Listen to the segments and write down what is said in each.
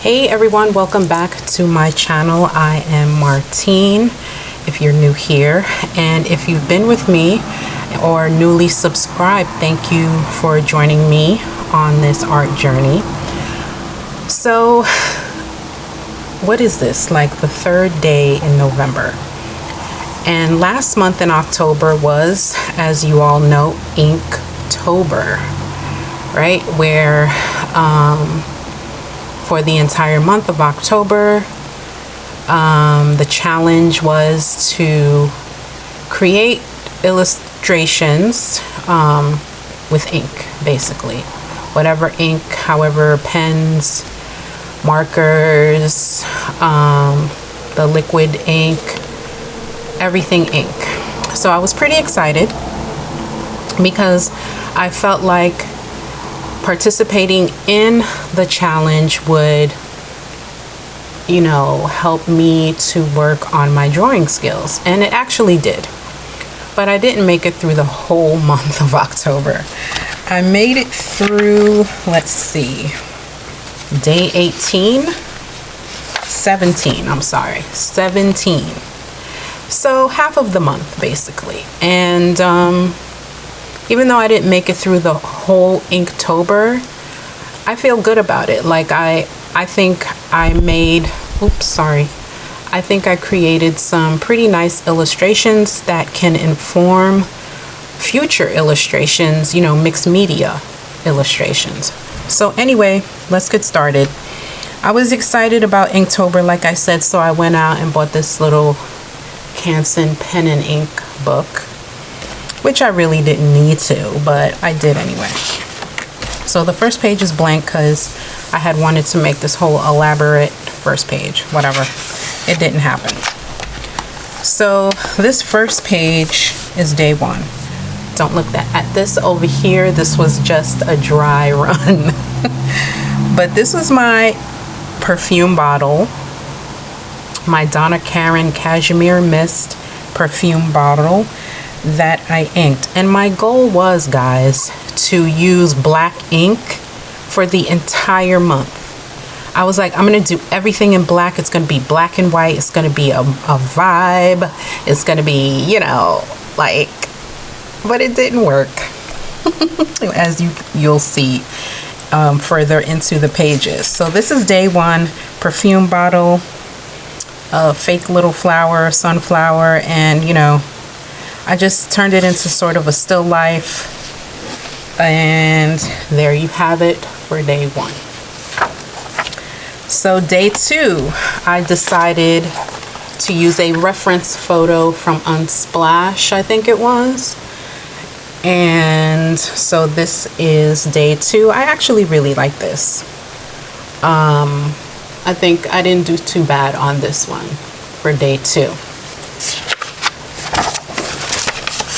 Hey everyone, welcome back to my channel. I am Martine, if you're new here, and if you've been with me or newly subscribed, thank you for joining me on this art journey. So what is this, like the third day in November? And last month in October was, as you all know, Inktober, right? Where for the entire month of October, the challenge was to create illustrations with ink, basically. Whatever ink, however, pens, markers, the liquid ink, everything ink. So I was pretty excited because I felt like participating in the challenge would, you know, help me to work on my drawing skills, and it actually did. But I didn't make it through the whole month of October. I made it through, let's see, day 17, I'm sorry, 17. So half of the month basically. And even though I didn't make it through the whole Inktober, I feel good about it. Like I think I made, I think I created some pretty nice illustrations that can inform future illustrations, you know, mixed media illustrations. So anyway, let's get started. I was excited about Inktober, like I said, so I went out and bought this little Canson pen and ink book, which I really didn't need to, but I did anyway. So the first page is blank because I had wanted to make this whole elaborate first page, whatever. It didn't happen. So this first page is day one. Don't look at this over here. This was just a dry run. But this was my perfume bottle, my Donna Karan Cashmere Mist perfume bottle that I inked. And my goal was, guys, to use black ink for the entire month. I was like, I'm gonna do everything in black. It's gonna be black and white. It's gonna be a vibe. It's gonna be, you know, like, but it didn't work. As you'll see further into the pages. So this is day one, perfume bottle, a fake little flower, sunflower, and you know, I just turned it into sort of a still life. And there you have it for day one. So day two, I decided to use a reference photo from Unsplash, I think it was. And so this is day two. I actually really like this. I think I didn't do too bad on this one for day two.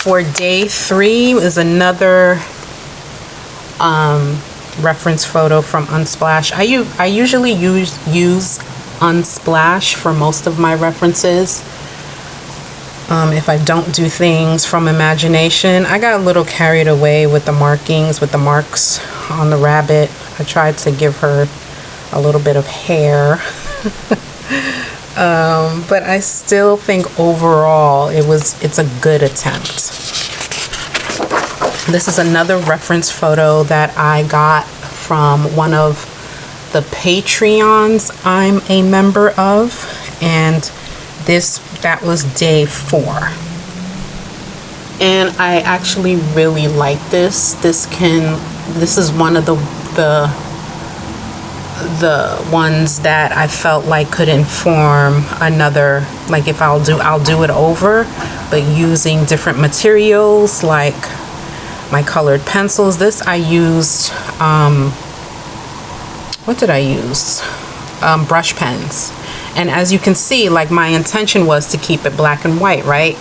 For day three is another reference photo from Unsplash. I usually use Unsplash for most of my references. If I don't do things from imagination. I got a little carried away with the markings, with the marks on the rabbit. I tried to give her a little bit of hair. But I still think overall it's a good attempt. This is another reference photo that I got from one of the Patreons I'm a member of, and that was day 4. And I actually really like this. This is one of the ones that I felt like could inform another, like if I'll do it over, but using different materials like my colored pencils. This I used, what did I use? Brush pens. And as you can see, like my intention was to keep it black and white, right?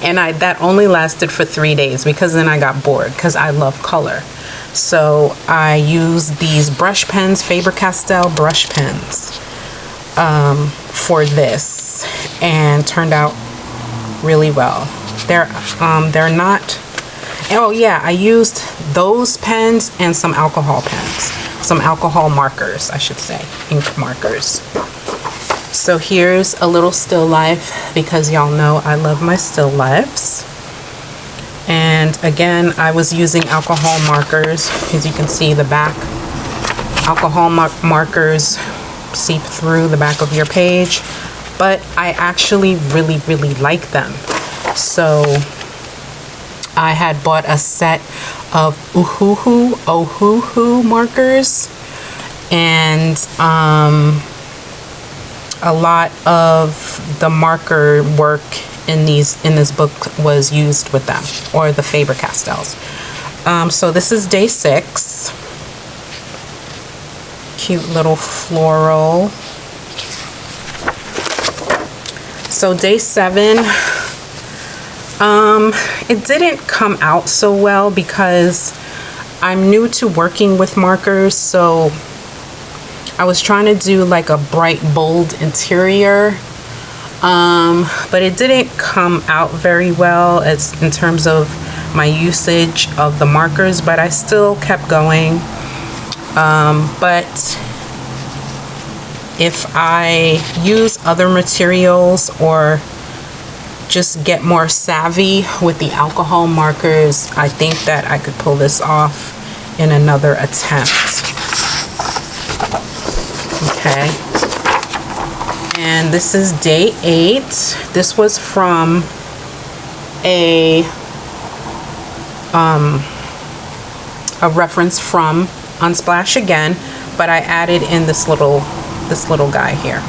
And that only lasted for 3 days because then I got bored because I love color. So I used these brush pens, Faber-Castell brush pens, for this, and turned out really well. They're not, oh yeah, I used those pens and some alcohol pens. some alcohol markers, I should say, ink markers. So here's a little still life, because y'all know I love my still lifes. And again, I was using alcohol markers. As you can see, the back alcohol markers seep through the back of your page, but I actually really like them. So I had bought a set of Ohuhu markers, and a lot of the marker work in this book was used with them, or the Faber-Castells. So this is day 6. Cute little floral. So day 7, it didn't come out so well because I'm new to working with markers, so I was trying to do like a bright, bold interior, but it didn't come out very well as in terms of my usage of the markers, but I still kept going. But if I use other materials or just get more savvy with the alcohol markers, I think that I could pull this off in another attempt. Okay. And this is day 8. This was from a reference from Unsplash again, but I added in this little guy here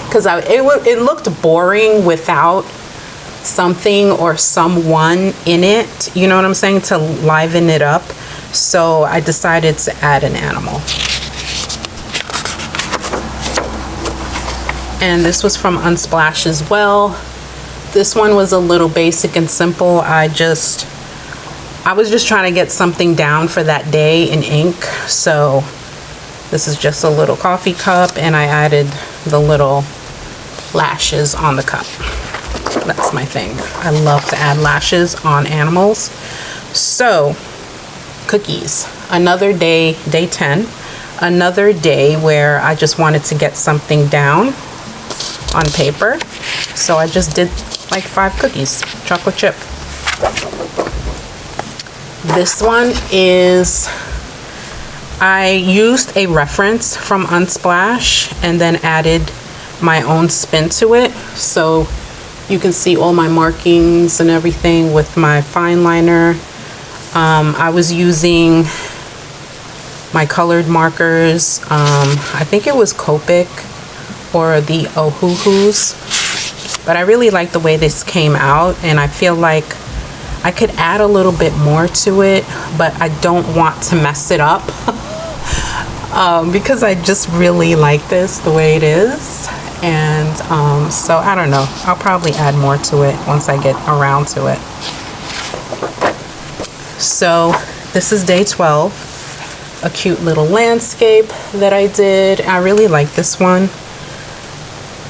because it looked boring without something or someone in it, you know what I'm saying, to liven it up. So I decided to add an animal. And this was from Unsplash as well. This one was a little basic and simple. I was just trying to get something down for that day in ink. So this is just a little coffee cup, and I added the little lashes on the cup. That's my thing. I love to add lashes on animals. So cookies, another day, day 10, another day where I just wanted to get something down on paper. So I just did like 5 cookies, chocolate chip. This one is, I used a reference from Unsplash and then added my own spin to it. So you can see all my markings and everything with my fine liner. I was using my colored markers. I think it was Copic or the Ohuhus, but I really like the way this came out, and I feel like I could add a little bit more to it, but I don't want to mess it up because I just really like this the way it is. And so I don't know, I'll probably add more to it once I get around to it. So this is day 12, a cute little landscape that I did. I really like this one.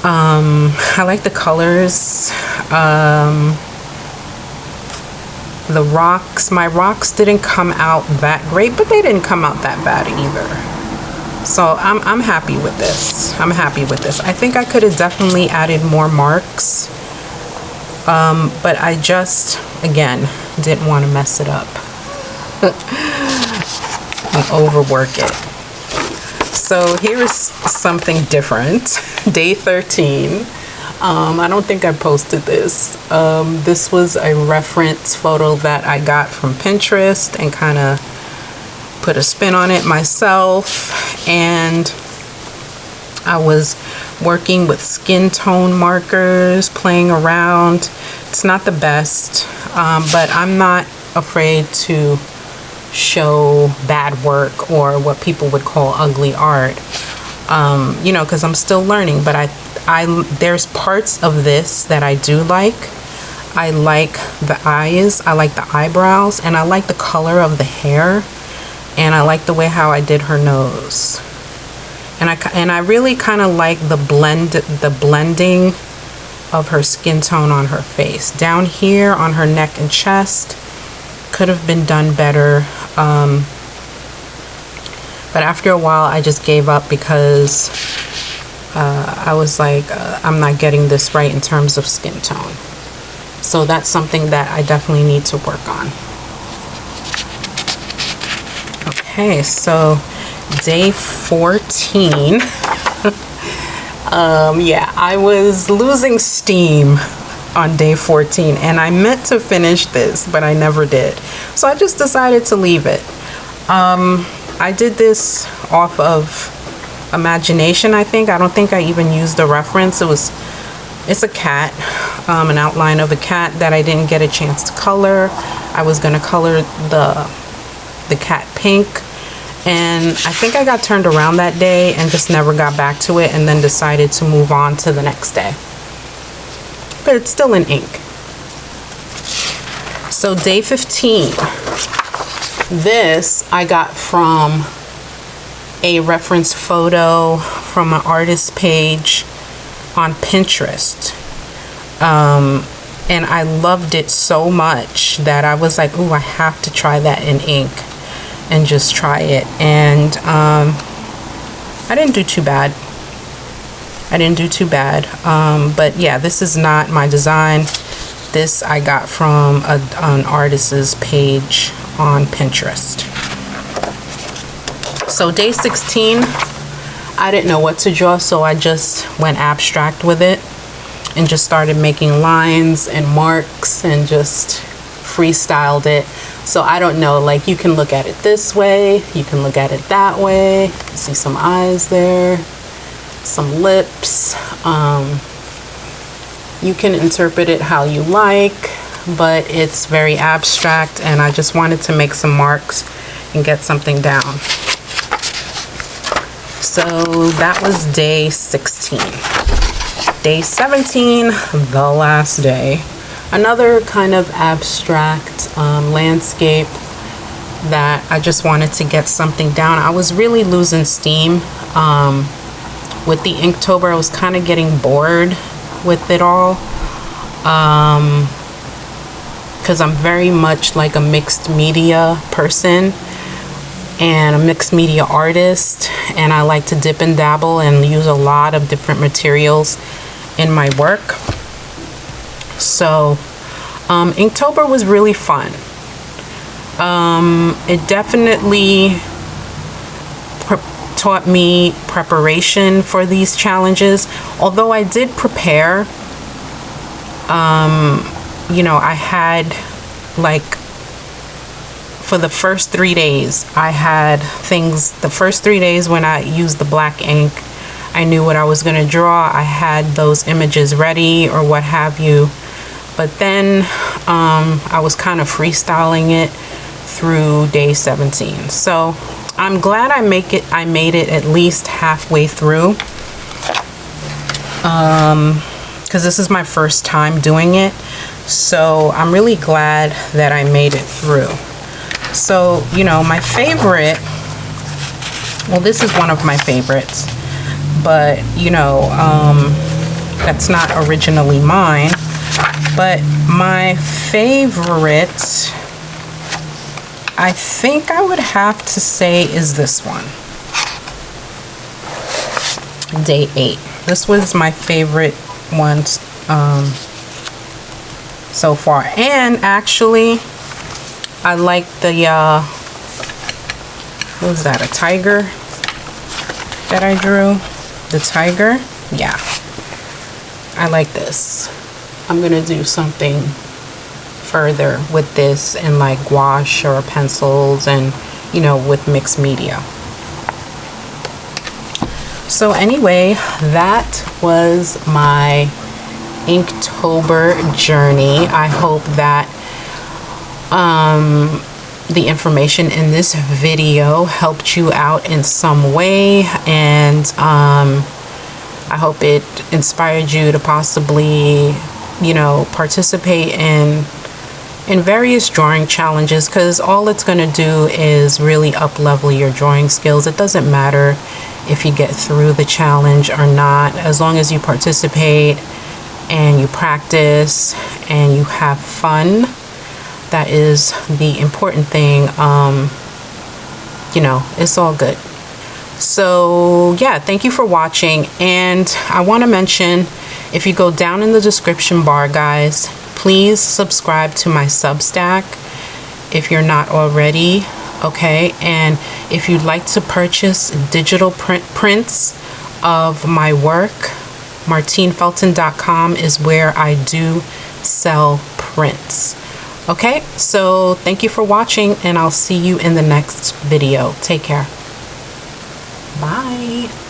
I like the colors. The rocks, my rocks didn't come out that great, but they didn't come out that bad either. So I'm happy with this. I'm happy with this. I think I could have definitely added more marks, but I just, again, didn't want to mess it up and overwork it. So here is something different. Day 13. I don't think I posted this. This was a reference photo that I got from Pinterest and kind of put a spin on it myself. And I was working with skin tone markers, playing around. It's not the best, but I'm not afraid to show bad work or what people would call ugly art, you know, because I'm still learning. But there's parts of this that I do like. I like the eyes, I like the eyebrows, and I like the color of the hair, and I like the way how I did her nose. And I really kind of like the blending of her skin tone on her face. Down here on her neck and chest could have been done better. But after a while, I just gave up because I was like, I'm not getting this right in terms of skin tone. So that's something that I definitely need to work on. Okay, so day 14. Yeah, I was losing steam on day 14, and I meant to finish this, but I never did. So I just decided to leave it. I did this off of imagination, I think. I don't think I even used a reference. It's a cat, an outline of a cat that I didn't get a chance to color. I was gonna color the cat pink, and I think I got turned around that day and just never got back to it, and then decided to move on to the next day. But it's still in ink. So day 15. This I got from a reference photo from an artist page on Pinterest. And I loved it so much that I was like, ooh, I have to try that in ink and just try it. And I didn't do too bad. But yeah, this is not my design. This I got from an artist's page on Pinterest. So day 16, I didn't know what to draw, so I just went abstract with it and just started making lines and marks and just freestyled it. So I don't know, like, you can look at it this way, you can look at it that way. See some eyes there, some lips. You can interpret it how you like, but it's very abstract, and I just wanted to make some marks and get something down. So that was day 16. Day 17, the last day. Another kind of abstract landscape that I just wanted to get something down. I was really losing steam with the Inktober. I was kind of getting bored with it all because I'm very much like a mixed media person and a mixed media artist, and I like to dip and dabble and use a lot of different materials in my work. So Inktober was really fun. It definitely taught me preparation for these challenges. Although I did prepare, you know, I had, like, for the first 3 days, I had things. The first 3 days when I used the black ink, I knew what I was going to draw. I had those images ready or what have you. But then I was kind of freestyling it through day 17. So I'm glad I made it at least halfway through, because this is my first time doing it. So I'm really glad that I made it through. So, you know, my favorite, well, this is one of my favorites, but, you know, that's not originally mine. But my favorite, I think I would have to say, is this one. Day 8. This was my favorite one so far. And actually, I like the, what was that, a tiger that I drew? The tiger? Yeah. I like this. I'm gonna do something further with this in like gouache or pencils, and, you know, with mixed media. So anyway, that was my Inktober journey. I hope that the information in this video helped you out in some way, and I hope it inspired you to possibly, you know, participate in various drawing challenges, because all it's going to do is really up level your drawing skills. It doesn't matter if you get through the challenge or not, as long as you participate and you practice and you have fun. That is the important thing. You know, it's all good. So yeah, thank you for watching. And I want to mention, if you go down in the description bar, guys, please subscribe to my Substack if you're not already. Okay, and if you'd like to purchase digital prints of my work, martinefelton.com is where I do sell prints. Okay, so thank you for watching, and I'll see you in the next video. Take care. Bye.